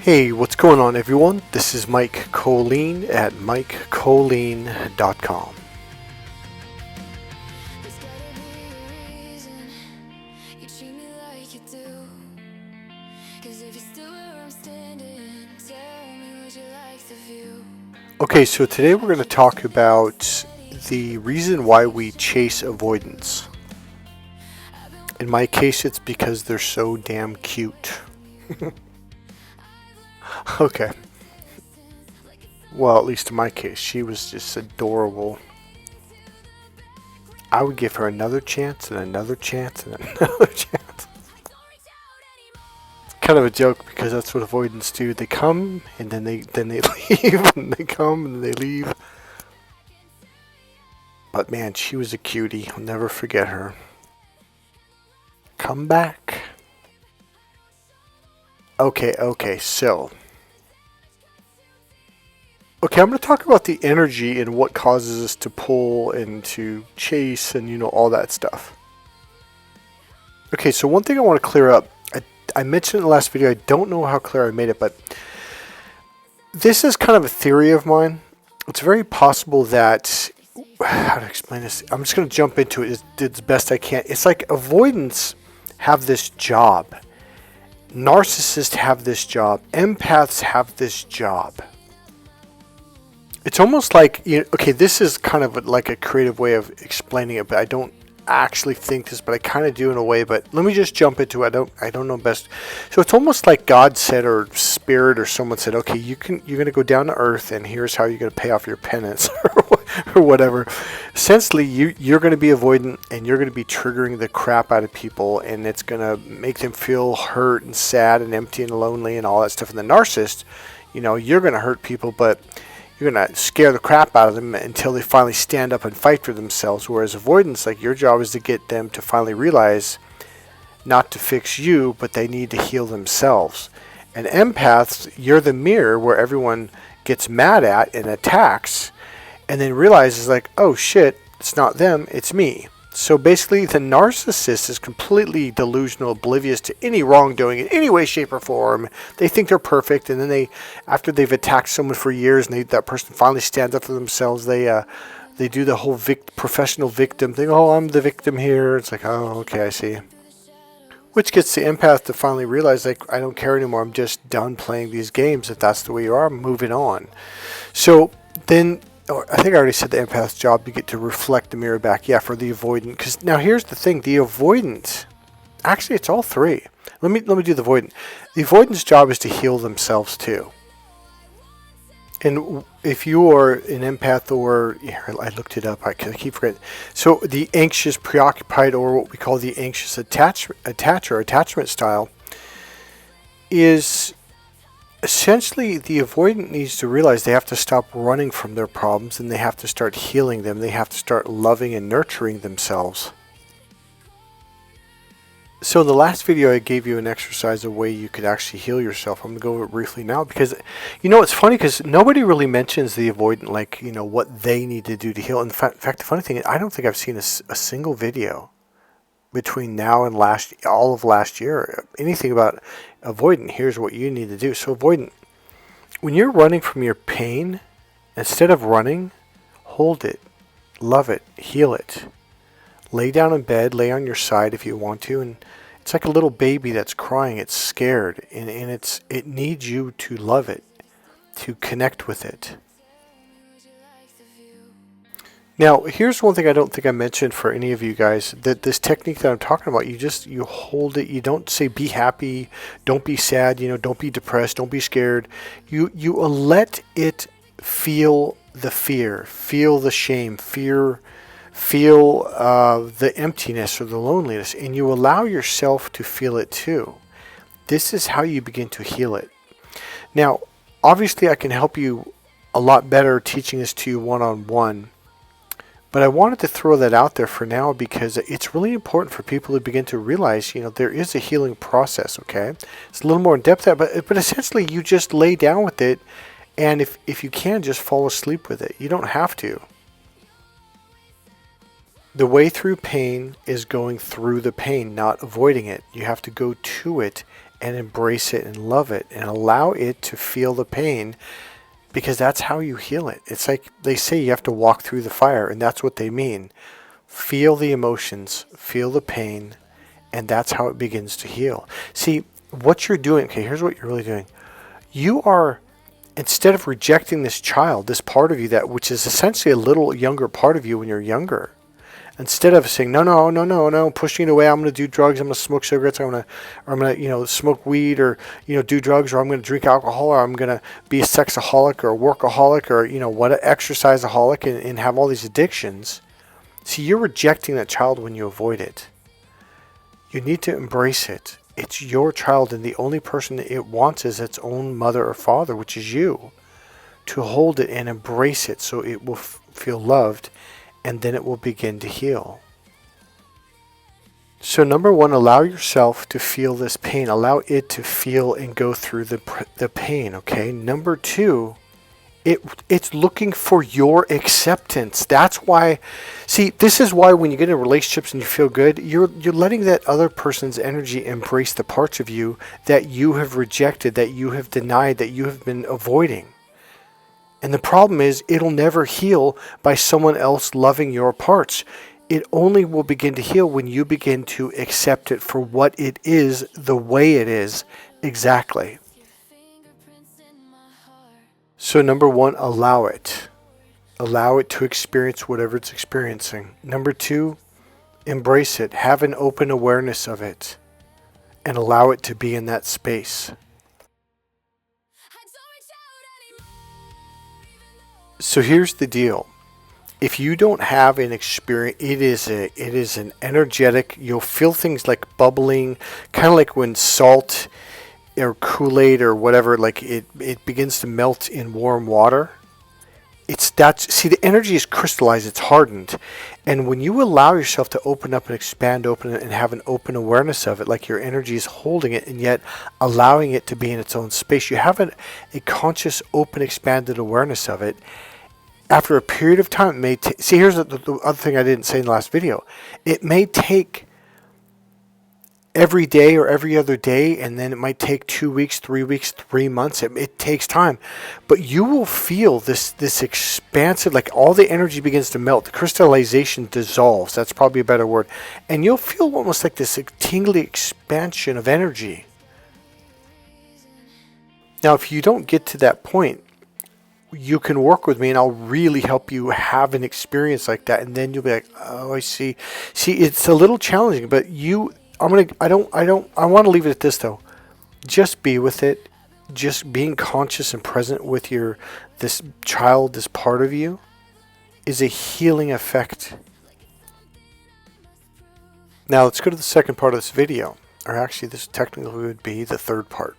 Hey, what's going on everyone? This is Mike Colleen at MikeColleen.com. There's gotta be a reason you treat me like you do. 'Cause if you're still where I'm standing, tell me, would you like the view? Okay, so today we're going to talk about the reason why we chase avoidance. In my case, it's because they're so damn cute. Okay. Well, at least in my case, she was just adorable. I would give her another chance and another chance and another chance. It's kind of a joke because that's what avoidance do. They come and then they leave, and they come and they leave. But man, she was a cutie. I'll never forget her. Come back. Okay, so. Okay, I'm going to talk about the energy and what causes us to pull and to chase and, all that stuff. Okay, so one thing I want to clear up. I mentioned in the last video, I don't know how clear I made it, but this is kind of a theory of mine. It's very possible that, how to explain this? I'm just going to jump into it as best I can. It's like avoidance have this job. Narcissists have this job. Empaths have this job. It's almost like, okay, this is kind of like a creative way of explaining it, but I don't actually think this, but I kind of do in a way, but let me just jump into it. I don't know best. So it's almost like God said, or spirit, or someone said, okay, you're going to go down to earth and here's how you're going to pay off your penance or whatever. Essentially, you're going to be avoidant and you're going to be triggering the crap out of people, and it's going to make them feel hurt and sad and empty and lonely and all that stuff. And the narcissist, you're going to hurt people, but you're going to scare the crap out of them until they finally stand up and fight for themselves. Whereas avoidance, like your job is to get them to finally realize not to fix you, but they need to heal themselves. And empaths, you're the mirror where everyone gets mad at and attacks and then realizes like, oh shit, it's not them, it's me. So basically the narcissist is completely delusional, oblivious to any wrongdoing in any way, shape, or form. They think they're perfect, and then after they've attacked someone for years and that person finally stands up for themselves, they do the whole professional victim thing. Oh, I'm the victim here. It's like, oh, okay, I see. Which gets the empath to finally realize, like, I don't care anymore. I'm just done playing these games. If that's the way you are, I'm moving on. So then, I think I already said the empath's job to get to reflect the mirror back. Yeah, for the avoidant. Because now here's the thing. The avoidant, actually it's all three. Let me do the avoidant. The avoidant's job is to heal themselves too. And if you are an empath, or, I looked it up, I keep forgetting. So the anxious, preoccupied, or what we call the anxious attachment style, is essentially the avoidant needs to realize they have to stop running from their problems and they have to start healing them. They have to start loving and nurturing themselves. So in the last video I gave you an exercise, a way you could actually heal yourself. I'm going to go over it briefly now because, it's funny because nobody really mentions the avoidant, like, what they need to do to heal. In fact, the funny thing is I don't think I've seen a single video between now and all of last year, anything about avoidant. Here's what you need to do. So avoidant, when you're running from your pain, instead of running, hold it, love it, heal it. Lay down in bed, lay on your side if you want to, and it's like a little baby that's crying. It's scared, and it needs you to love it, to connect with it. Now, here's one thing I don't think I mentioned for any of you guys, that this technique that I'm talking about, you hold it. You don't say be happy, don't be sad, don't be depressed, don't be scared. You let it feel the fear, feel the shame, feel the emptiness or the loneliness, and you allow yourself to feel it too. This is how you begin to heal it. Now, obviously I can help you a lot better teaching this to you one-on-one. But I wanted to throw that out there for now because it's really important for people to begin to realize, there is a healing process, okay? It's a little more in depth, but essentially you just lay down with it, and if you can, just fall asleep with it. You don't have to. The way through pain is going through the pain, not avoiding it. You have to go to it and embrace it and love it and allow it to feel the pain, because that's how you heal it. It's like they say you have to walk through the fire, and that's what they mean. Feel the emotions, feel the pain, and that's how it begins to heal. See, what you're doing, okay, here's what you're really doing. You are, instead of rejecting this child, this part of you that, which is essentially a little younger part of you when you're younger, instead of saying, no, pushing it away, I'm going to do drugs, I'm going to smoke cigarettes, I'm going to, smoke weed, or, do drugs, or I'm going to drink alcohol, or I'm going to be a sexaholic or a workaholic, or, exerciseaholic, and have all these addictions. See, you're rejecting that child when you avoid it. You need to embrace it. It's your child, and the only person it wants is its own mother or father, which is you. To hold it and embrace it so it will feel loved, and then it will begin to heal. So number one, allow yourself to feel this pain. Allow it to feel and go through the pain, okay? Number two, it's looking for your acceptance. That's why, see, this is why when you get in relationships and you feel good, you're letting that other person's energy embrace the parts of you that you have rejected, that you have denied, that you have been avoiding. And the problem is, it'll never heal by someone else loving your parts. It only will begin to heal when you begin to accept it for what it is, the way it is, exactly. So number one, allow it. Allow it to experience whatever it's experiencing. Number two, embrace it. Have an open awareness of it. And allow it to be in that space. So here's the deal. If you don't have an experience, it is an energetic, you'll feel things like bubbling, kind of like when salt or Kool-Aid or whatever, like it begins to melt in warm water. See, the energy is crystallized, it's hardened. And when you allow yourself to open up and expand open and have an open awareness of it, like your energy is holding it and yet allowing it to be in its own space, you have a conscious, open, expanded awareness of it. After a period of time, it may see, here's the other thing I didn't say in the last video. It may take every day or every other day, and then it might take 2 weeks, 3 weeks, 3 months. It takes time. But you will feel this expansive, like all the energy begins to melt. The crystallization dissolves. That's probably a better word. And you'll feel almost like this tingly expansion of energy. Now, if you don't get to that point, you can work with me and I'll really help you have an experience like that. And then you'll be like, oh, I see. See, it's a little challenging, but I want to leave it at this though. Just be with it. Just being conscious and present with this child, this part of you, is a healing effect. Now let's go to the second part of this video. Or actually, this technically would be the third part.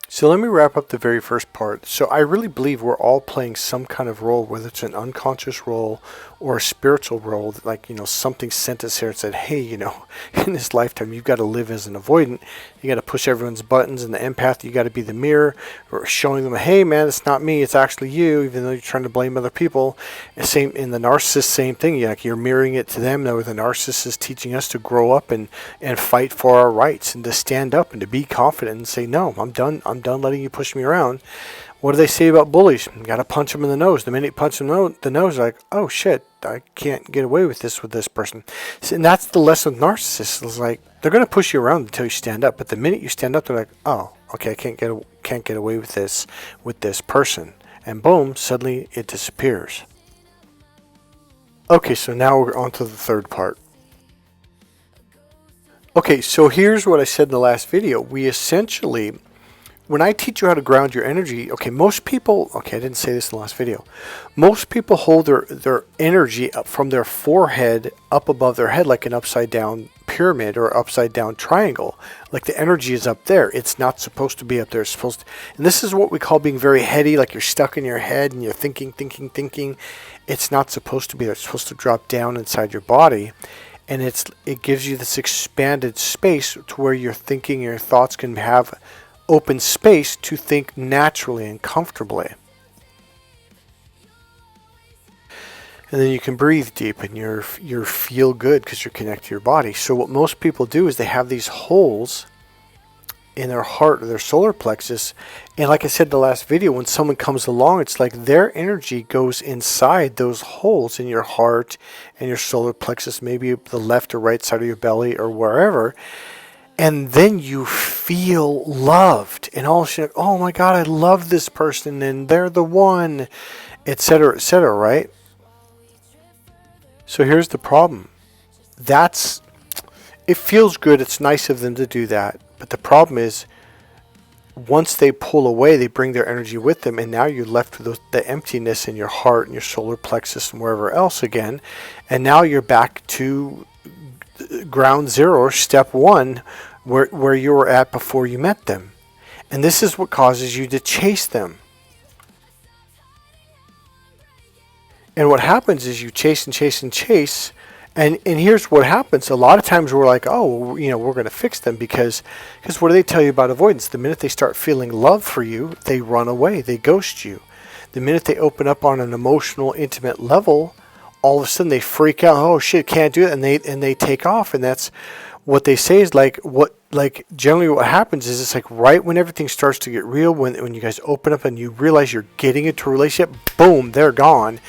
So let me wrap up the very first part. So I really believe we're all playing some kind of role, whether it's an unconscious role or a spiritual role, like, something sent us here and said, hey, in this lifetime, you've got to live as an avoidant. You got to push everyone's buttons, and the empath, you got to be the mirror, or showing them, hey, man, it's not me, it's actually you, even though you're trying to blame other people. And same in the narcissist, same thing. You're mirroring it to them. Now, the narcissist is teaching us to grow up and fight for our rights and to stand up and to be confident and say, no, I'm done letting you push me around. What do they say about bullies? You got to punch them in the nose. The minute you punch them in the nose, like, oh shit, I can't get away with this person. So, and that's the lesson with narcissists. It's like, they're going to push you around until you stand up. But the minute you stand up, they're like, oh, okay, I can't get away with this person. And boom, suddenly it disappears. Okay, so now we're on to the third part. Okay, so here's what I said in the last video. We essentially, when I teach you how to ground your energy, most people, I didn't say this in the last video. Most people hold their energy up from their forehead up above their head like an upside down pyramid or upside down triangle. Like the energy is up there. It's not supposed to be up there. It's supposed to, and this is what we call being very heady, like you're stuck in your head and you're thinking. It's not supposed to be there. It's supposed to drop down inside your body. And it gives you this expanded space to where your thinking and your thoughts can have open space to think naturally and comfortably. And then you can breathe deep and you're feel good because you're connected to your body. So what most people do is they have these holes in their heart or their solar plexus. And like I said in the last video, when someone comes along, it's like their energy goes inside those holes in your heart and your solar plexus, maybe the left or right side of your belly or wherever. And then you feel loved. And all of a sudden, oh my God, I love this person and they're the one, etc., right? So here's the problem. It feels good. It's nice of them to do that. But the problem is, once they pull away, they bring their energy with them. And now you're left with the emptiness in your heart and your solar plexus and wherever else again. And now you're back to ground zero, or step one, where you were at before you met them. And this is what causes you to chase them. And what happens is you chase and chase and chase. And here's what happens. A lot of times we're like, oh, we're going to fix them because what do they tell you about avoidance? The minute they start feeling love for you, they run away. They ghost you. The minute they open up on an emotional, intimate level, all of a sudden they freak out. Oh shit, can't do it, and they take off. And that's what they say is generally what happens is it's like right when everything starts to get real, when you guys open up and you realize you're getting into a relationship, boom, they're gone.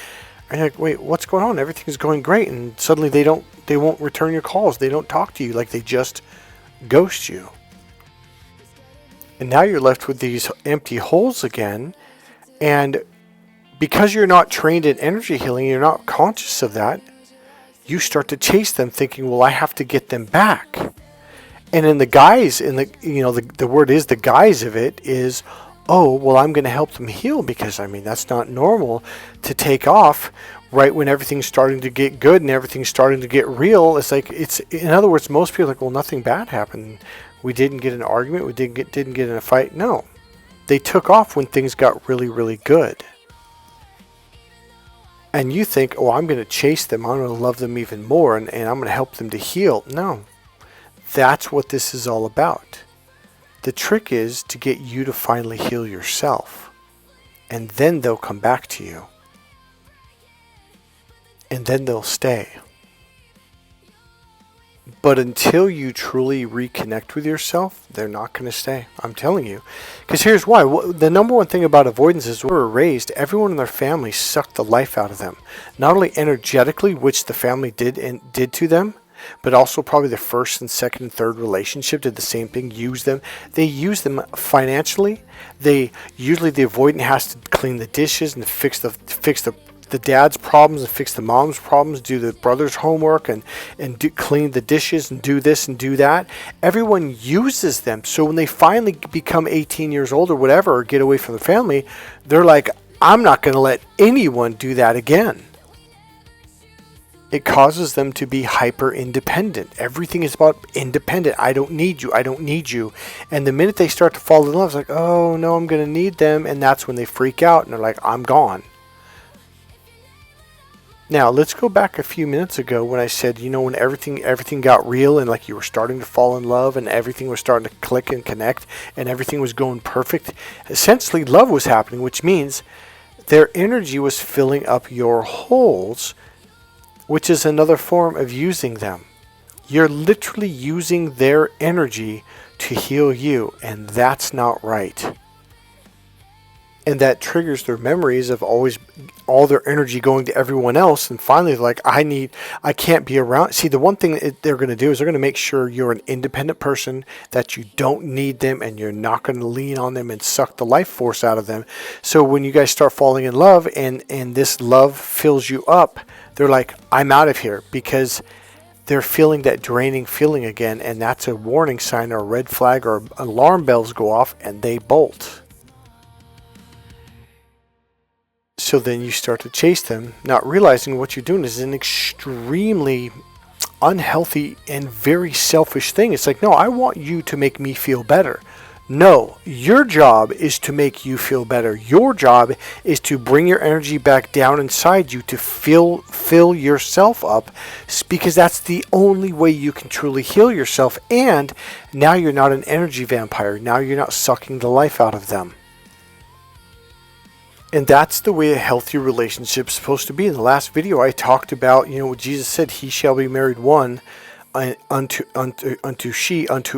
And you're like, wait, what's going on? Everything's going great, and suddenly they won't return your calls. They don't talk to you, like they just ghost you. And now you're left with these empty holes again. And because you're not trained in energy healing, you're not conscious of that, you start to chase them thinking, well, I have to get them back. And in the guise, the word is, the guise of it is, oh, well, I'm going to help them heal because, that's not normal to take off right when everything's starting to get good and everything's starting to get real. It's like, in other words, most people are like, well, nothing bad happened. We didn't get an argument. We didn't get in a fight. No, they took off when things got really, really good. And you think, oh, I'm going to chase them. I'm going to love them even more and I'm going to help them to heal. No, that's what this is all about. The trick is to get you to finally heal yourself. And then they'll come back to you. And then they'll stay. But until you truly reconnect with yourself, they're not going to stay. I'm telling you. Because here's why. The number one thing about avoidance is when we were raised, everyone in their family sucked the life out of them. Not only energetically, which the family did to them, but also probably the first and second and third relationship did the same thing, use them. They use them financially. Usually the avoidant has to clean the dishes and fix the dad's problems and fix the mom's problems, do the brother's homework and clean the dishes and do this and do that. Everyone uses them. So when they finally become 18 years old or whatever, or get away from the family, they're like, I'm not going to let anyone do that again. It causes them to be hyper independent. Everything is about independent. I don't need you. I don't need you. And the minute they start to fall in love, it's like, oh no, I'm going to need them. And that's when they freak out and they're like, I'm gone. Now, let's go back a few minutes ago when I said, when everything got real and like you were starting to fall in love and everything was starting to click and connect and everything was going perfect. Essentially, love was happening, which means their energy was filling up your holes, which is another form of using them. You're literally using their energy to heal you, and that's not right. And that triggers their memories of all their energy going to everyone else, and finally they're like, I can't be around. See, the one thing they're going to do is they're going to make sure you're an independent person, that you don't need them, and you're not going to lean on them and suck the life force out of them. So when you guys start falling in love and this love fills you up, they're like, I'm out of here, because they're feeling that draining feeling again, and that's a warning sign or a red flag or alarm bells go off and they bolt. So then you start to chase them, not realizing what you're doing is an extremely unhealthy and very selfish thing. It's like, no, I want you to make me feel better. No, your job is to make you feel better. Your job is to bring your energy back down inside you to fill yourself up, because that's the only way you can truly heal yourself. And now you're not an energy vampire. Now you're not sucking the life out of them. And that's the way a healthy relationship is supposed to be. In the last video, I talked about, what Jesus said, he shall be married one unto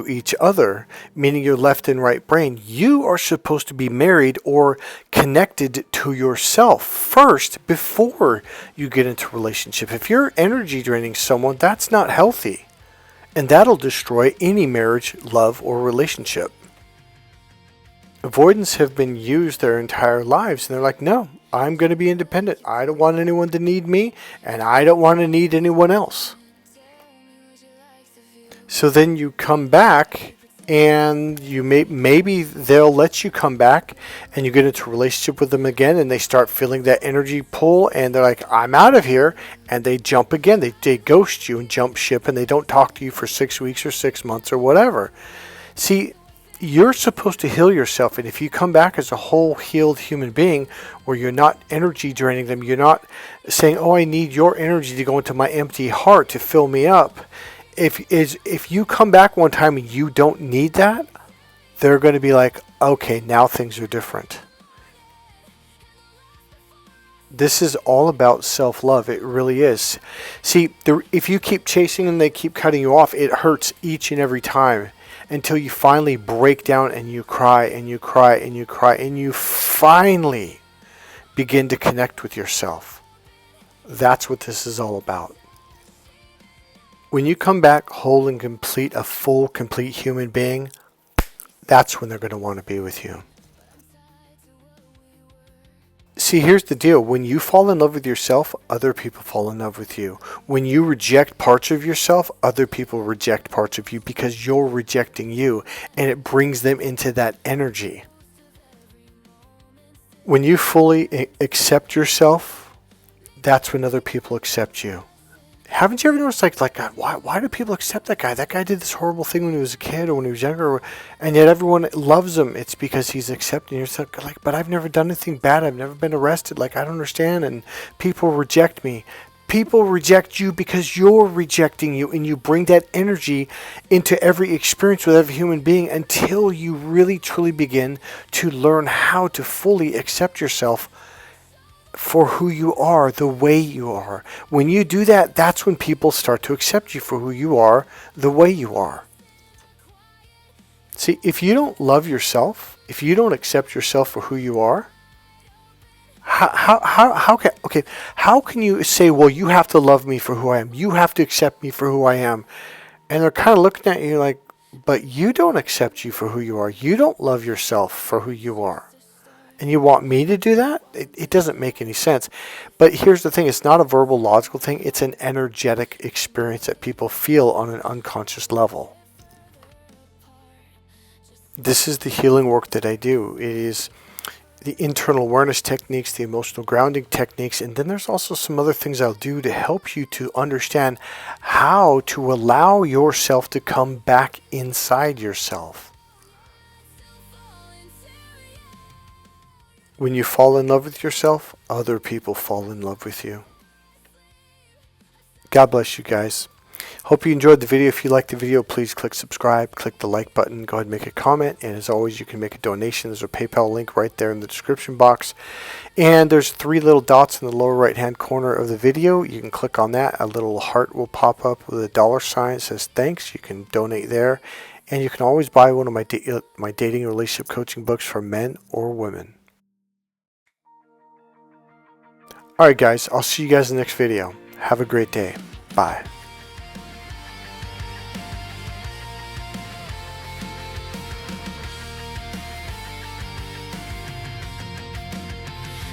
each other, meaning your left and right brain. You are supposed to be married or connected to yourself first before you get into a relationship. If you're energy draining someone, that's not healthy. And that'll destroy any marriage, love, or relationship. Avoidants have been used their entire lives, and they're like, no, I'm going to be independent. I don't want anyone to need me, and I don't want to need anyone else. So then you come back, and maybe they'll let you come back, and you get into a relationship with them again, and they start feeling that energy pull, and they're like, I'm out of here, and they jump again. They ghost you and jump ship, and they don't talk to you for 6 weeks or 6 months or whatever. See, you're supposed to heal yourself, and if you come back as a whole healed human being where you're not energy draining them, you're not saying, oh, I need your energy to go into my empty heart to fill me up. If you come back one time and you don't need that, they're going to be like, okay, now things are different. This is all about self-love. It really is. See, if you keep chasing and they keep cutting you off, it hurts each and every time, until you finally break down and you cry and you cry and you cry and you finally begin to connect with yourself. That's what this is all about. When you come back whole and complete, a full, complete human being, that's when they're going to want to be with you. See, here's the deal. When you fall in love with yourself, other people fall in love with you. When you reject parts of yourself, other people reject parts of you because you're rejecting you, and it brings them into that energy. When you fully accept yourself, that's when other people accept you. Haven't you ever noticed, like God, why do people accept that guy? That guy did this horrible thing when he was a kid or when he was younger, and yet everyone loves him. It's because he's accepting. You're like, but I've never done anything bad. I've never been arrested. Like, I don't understand. And people reject me. People reject you because you're rejecting you, and you bring that energy into every experience with every human being until you really, truly begin to learn how to fully accept yourself for who you are, the way you are. When you do that, that's when people start to accept you for who you are, the way you are. See, if you don't love yourself, if you don't accept yourself for who you are, how can you say, well, you have to love me for who I am, you have to accept me for who I am? And they're kind of looking at you like, but you don't accept you for who you are. You don't love yourself for who you are. And you want me to do that? It doesn't make any sense. But here's the thing. It's not a verbal, logical thing. It's an energetic experience that people feel on an unconscious level. This is the healing work that I do. It is the internal awareness techniques, the emotional grounding techniques, and then there's also some other things I'll do to help you to understand how to allow yourself to come back inside yourself. When you fall in love with yourself, other people fall in love with you. God bless you guys. Hope you enjoyed the video. If you liked the video, please click subscribe, click the like button, go ahead and make a comment. And as always, you can make a donation. There's a PayPal link right there in the description box. And there's 3 little dots in the lower right hand corner of the video. You can click on that. A little heart will pop up with a $sign. It says thanks. You can donate there. And you can always buy one of my dating and relationship coaching books for men or women. Alright guys, I'll see you guys in the next video. Have a great day. Bye.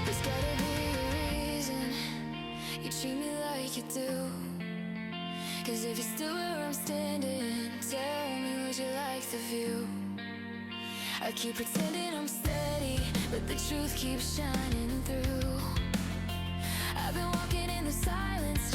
There's gotta be a reason you treat me like you do. 'Cause if you're still where I'm standing, tell me, would you like the view? I keep pretending I'm steady, but the truth keeps shining through. I've been walking in the silence